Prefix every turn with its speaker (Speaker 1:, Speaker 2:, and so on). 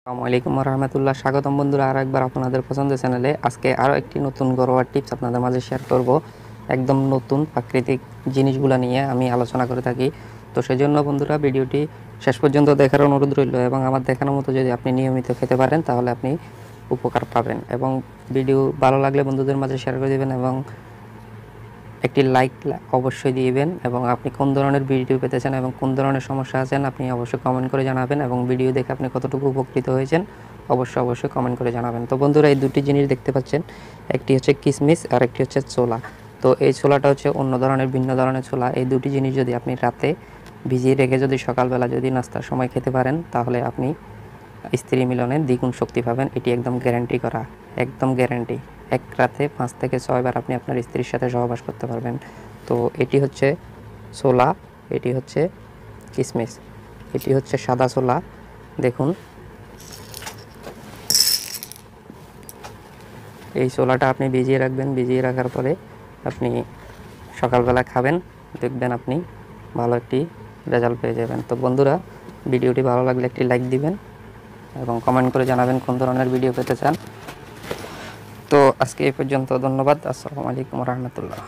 Speaker 1: আসসালামু আলাইকুম রহমতুল্লাহ। স্বাগতম বন্ধুরা আর একবার আপনাদের পছন্দের চ্যানেলে। আজকে আরও একটি নতুন ঘরোয়া টিপস আপনাদের মাঝে শেয়ার করব। একদম নতুন প্রাকৃতিক জিনিসগুলো নিয়ে আমি আলোচনা করে থাকি। তো সেই জন্য বন্ধুরা ভিডিওটি শেষ পর্যন্ত দেখার অনুরোধ রইল এবং আমার দেখানোর মতো যদি আপনি নিয়মিত খেতে পারেন তাহলে আপনি উপকার পাবেন। এবং ভিডিও ভালো লাগলে বন্ধুদের মাঝে শেয়ার করে দেবেন এবং একটি লাইক অবশ্যই দিবেন। এবং আপনি কোন ধরনের ভিডিও পেতে চান এবং কোন ধরনের সমস্যা আছেন আপনি অবশ্যই কমেন্ট করে জানাবেন, এবং ভিডিও দেখে আপনি কতটুকু উপকৃত হয়েছেন অবশ্যই কমেন্ট করে জানাবেন। তো বন্ধুরা, এই দুটি জিনিস দেখতে পাচ্ছেন, একটি হচ্ছে কিশমিশ আর একটি হচ্ছে ছোলা। তো এই ছোলাটা হচ্ছে অন্য ধরনের, ভিন্ন ধরনের ছোলা। এই দুটি জিনিস যদি আপনি রাতে ভিজিয়ে রেখে যদি সকালবেলা যদি নাস্তার সময় খেতে পারেন তাহলে আপনি স্ত্রী মিলনে দ্বিগুণ শক্তি পাবেন। এটি একদম গ্যারান্টি করা, একদম গ্যারান্টি। এক রাতে 5 থেকে 6 বার আপনি আপনার স্ত্রীর সাথে সহবাস করতে পারবেন। তো এটি হচ্ছে ছোলা, এটি হচ্ছে কিশমিশ, এটি হচ্ছে সাদা ছোলা। দেখুন, এই ছোলাটা আপনি ভিজিয়ে রাখবেন। ভিজিয়ে রাখার পরে আপনি সকালবেলা খাবেন, দেখবেন আপনি ভালো একটি রেজাল্ট পেয়ে যাবেন। তো বন্ধুরা, ভিডিওটি ভালো লাগলে একটি লাইক দিবেন এবং কমেন্ট করে জানাবেন কোন ধরনের ভিডিও পেতে চান। তো আজকে এই পর্যন্ত, ধন্যবাদ। আসসালামু আলাইকুম রহমতুল্লাহ।